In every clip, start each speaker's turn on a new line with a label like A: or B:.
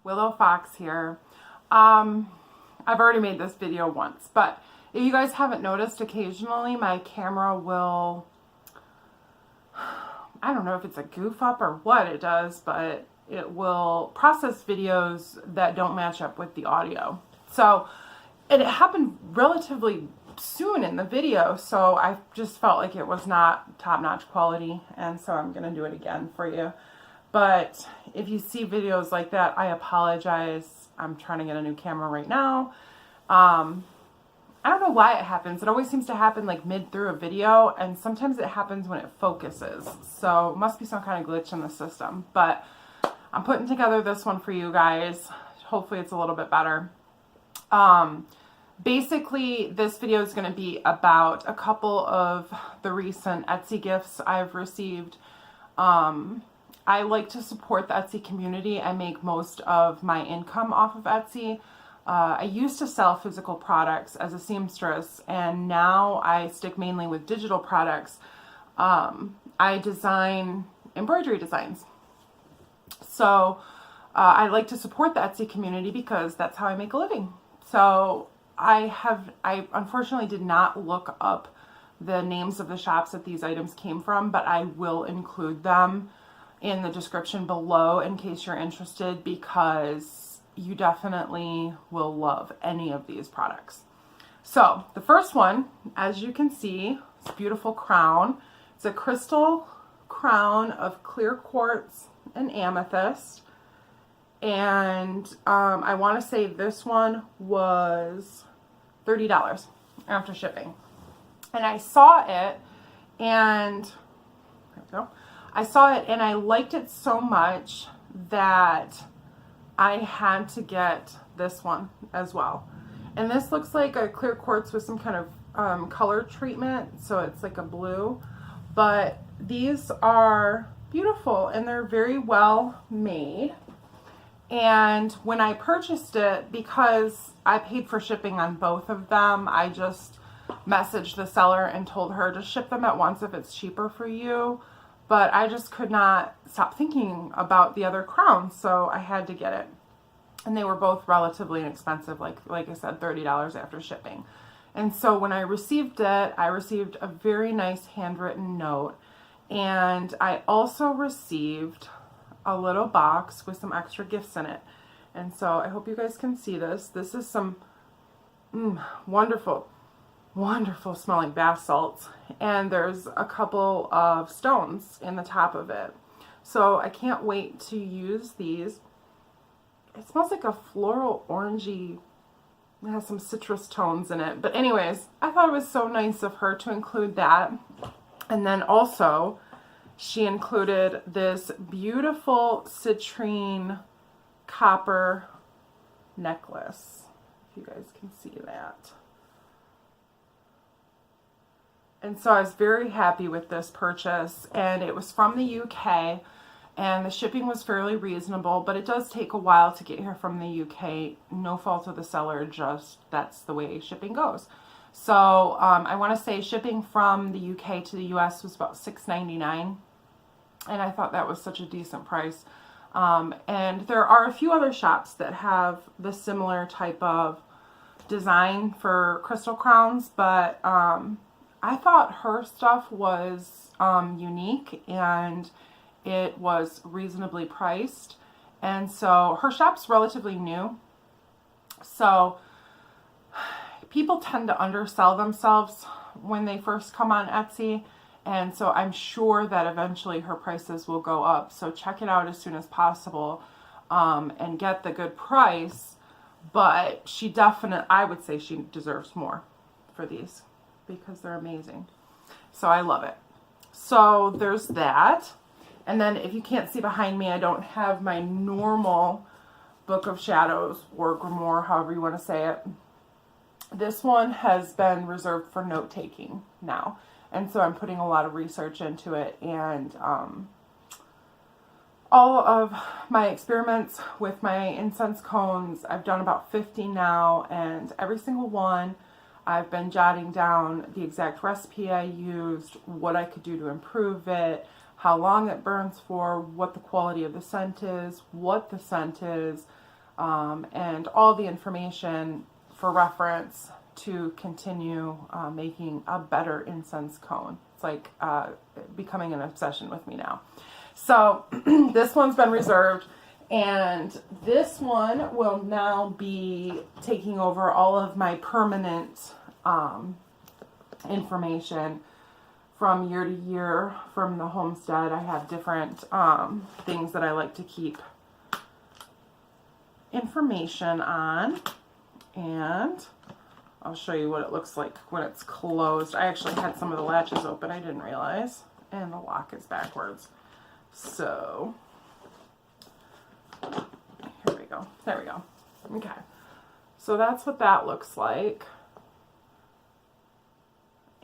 A: Willow Fox here. I've already made this video once, but if you guys haven't noticed, occasionally my camera will, I don't know if it's a goof up or what it does, but it will process videos that don't match up with the audio. So it happened relatively soon in the video, so I just felt like it was not top-notch quality, and so I'm going to do it again for you. But if you see videos like that, I apologize. I'm trying to get a new camera right now. I don't know why it happens. It always seems to happen like mid through a video, and sometimes it happens when it focuses. So it must be some kind of glitch in the system. But I'm putting together this one for you guys. Hopefully it's a little bit better. Basically, this video is going to be about a couple of the recent Etsy gifts I've received. I like to support the Etsy community. I make most of my income off of Etsy. I used to sell physical products as a seamstress, and now I stick mainly with digital products. I design embroidery designs. So I like to support the Etsy community because that's how I make a living. So I unfortunately did not look up the names of the shops that these items came from, but I will include them in the description below in case you're interested, because you definitely will love any of these products. So the first one, as you can see, it's a beautiful crown. It's a crystal crown of clear quartz and amethyst. And I want to say this one was $30 after shipping. And I saw it, and there we go. I saw it and I liked it so much that I had to get this one as well. And this looks like a clear quartz with some kind of color treatment, so it's like a blue. But these are beautiful and they're very well made. And when I purchased it, because I paid for shipping on both of them, I just messaged the seller and told her to ship them at once if it's cheaper for you. But I just could not stop thinking about the other crowns, so I had to get it. And they were both relatively inexpensive, like I said, $30 after shipping. And so when I received it, I received a very nice handwritten note. And I also received a little box with some extra gifts in it. And so I hope you guys can see this. This is some wonderful smelling bath salts, and there's a couple of stones in the top of it. So I can't wait to use these. It smells like a floral orangey, it has some citrus tones in it. But anyways, I thought it was so nice of her to include that. And then also she included this beautiful citrine copper necklace, if you guys can see that. And so I was very happy with this purchase, and it was from the UK, and the shipping was fairly reasonable, but it does take a while to get here from the UK. No fault of the seller, just that's the way shipping goes. So I want to say shipping from the UK to the US was about $6.99, and I thought that was such a decent price. And there are a few other shops that have the similar type of design for crystal crowns, but I thought her stuff was unique, and it was reasonably priced. And so her shop's relatively new. So people tend to undersell themselves when they first come on Etsy. And so I'm sure that eventually her prices will go up. So check it out as soon as possible and get the good price. But she definitely, I would say she deserves more for these, because they're amazing. So I love it. So there's that. And then if you can't see behind me, I don't have my normal Book of Shadows or Grimoire, however you want to say it. This one has been reserved for note taking now. And so I'm putting a lot of research into it, and all of my experiments with my incense cones, I've done about 50 now, and every single one I've been jotting down the exact recipe I used, what I could do to improve it, how long it burns for, what the quality of the scent is, what the scent is, and all the information for reference to continue making a better incense cone. It's like becoming an obsession with me now. So this one's been reserved, and this one will now be taking over all of my permanent information from year to year from the homestead. I have different things that I like to keep information on, and I'll show you what it looks like when it's closed. I actually had some of the latches open, I didn't realize, and the lock is backwards. So here we go. There we go. Okay. So that's what that looks like.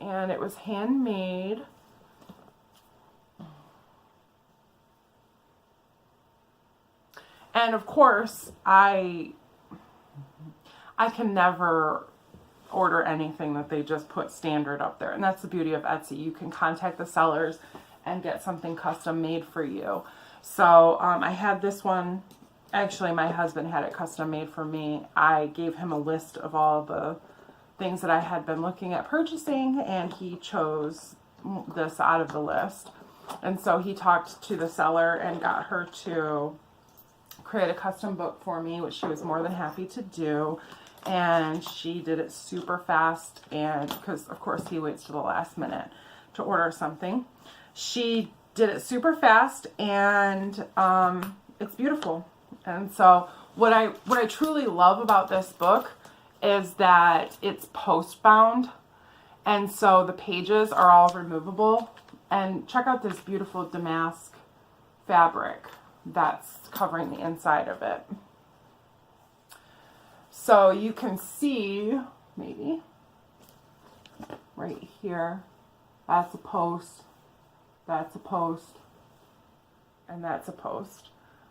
A: And it was handmade. And of course, I can never order anything that they just put standard up there. And that's the beauty of Etsy. You can contact the sellers and get something custom made for you. So I had this one. Actually, my husband had it custom made for me. I gave him a list of all the things that I had been looking at purchasing, and he chose this out of the list. And so he talked to the seller and got her to create a custom book for me, which she was more than happy to do. And she did it super fast, and because of course he waits to the last minute to order something. She did it super fast, and it's beautiful. And so what I truly love about this book is that it's post bound, and so the pages are all removable. And check out this beautiful damask fabric that's covering the inside of it. So you can see, maybe right here, that's a post, that's a post, and that's a post.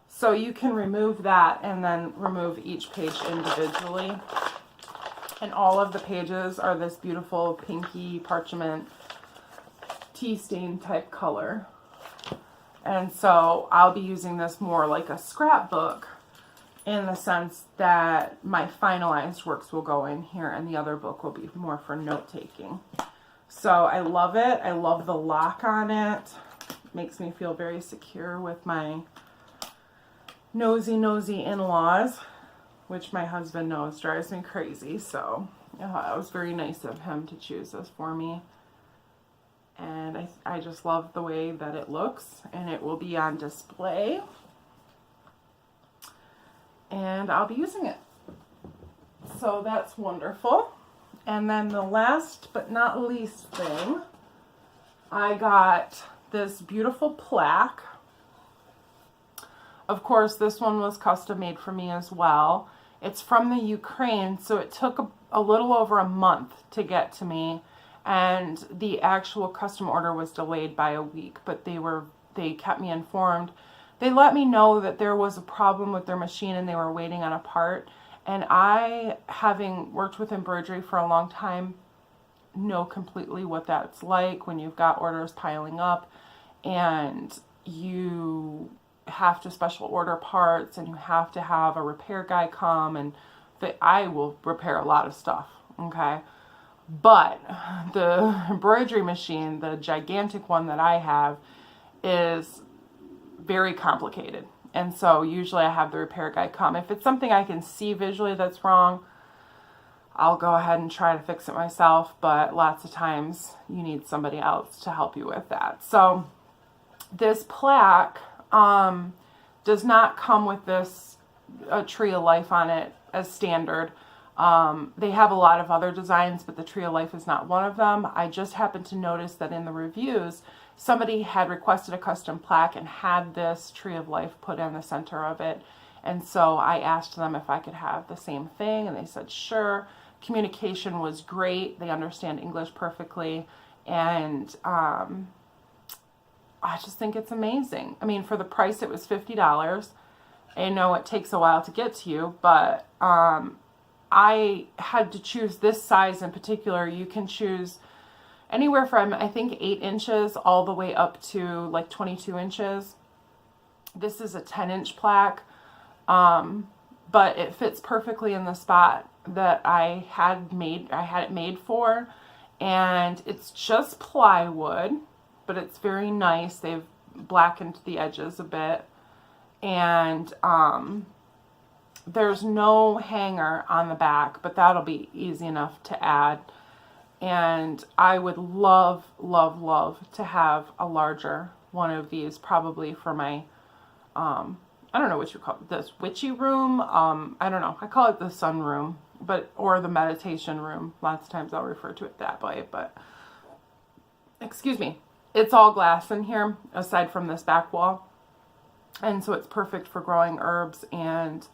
A: So you can remove that and then remove each page individually. And all of the pages are this beautiful pinky parchment tea stain type color. And so I'll be using this more like a scrapbook, in the sense that my finalized works will go in here and the other book will be more for note taking. So I love it. I love the lock on it. Makes me feel very secure with my nosy in-laws, which my husband knows drives me crazy. So it was very nice of him to choose this for me. And I just love the way that it looks, and it will be on display. And I'll be using it. So that's wonderful. And then the last but not least thing, I got this beautiful plaque. Of course, this one was custom made for me as well. It's from the Ukraine, so it took a little over a month to get to me. And the actual custom order was delayed by a week, but they kept me informed. They let me know that there was a problem with their machine and they were waiting on a part. And I, having worked with embroidery for a long time, know completely what that's like when you've got orders piling up and you have to special order parts and you have to have a repair guy come, and I will repair a lot of stuff, okay? But the embroidery machine, the gigantic one that I have, is very complicated. And so usually I have the repair guy come. If it's something I can see visually that's wrong, I'll go ahead and try to fix it myself. But lots of times you need somebody else to help you with that. So this plaque does not come with this tree of life on it as standard. They have a lot of other designs, but the tree of life is not one of them. I just happened to notice that in the reviews, somebody had requested a custom plaque and had this tree of life put in the center of it. And so I asked them if I could have the same thing, and they said sure. Communication was great. They understand English perfectly. And I just think it's amazing. I mean, for the price, it was $50. I know it takes a while to get to you, but I had to choose this size in particular. You can choose anywhere from, I think, 8 inches all the way up to like 22 inches. This is a 10-inch plaque. but it fits perfectly in the spot that I had it made for. And it's just plywood, but it's very nice. They've blackened the edges a bit. And there's no hanger on the back, but that'll be easy enough to add. And I would love, love, love to have a larger one of these, probably for my, I don't know what you call it, this witchy room. I don't know. I call it the sun room, or the meditation room. Lots of times I'll refer to it that way, but excuse me. It's all glass in here, aside from this back wall. And so it's perfect for growing herbs and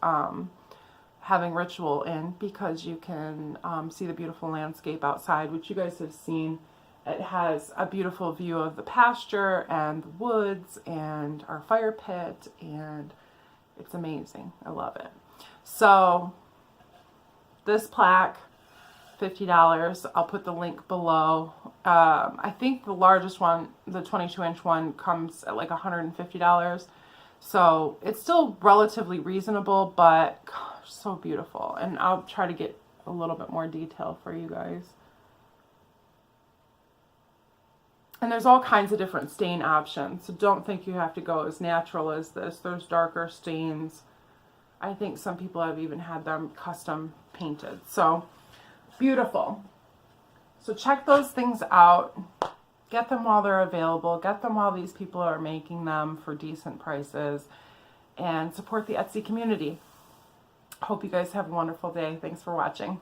A: having ritual in, because you can see the beautiful landscape outside, which you guys have seen. It has a beautiful view of the pasture and the woods and our fire pit, and it's amazing. I love it. So this plaque, $50. I'll put the link below. I think the largest one, the 22-inch one, comes at like $150. So it's still relatively reasonable, but gosh, so beautiful. And I'll try to get a little bit more detail for you guys. And there's all kinds of different stain options, so don't think you have to go as natural as this. There's darker stains. I think some people have even had them custom painted. So beautiful. So check those things out. Get them while they're available. Get them while these people are making them for decent prices. And support the Etsy community. Hope you guys have a wonderful day. Thanks for watching.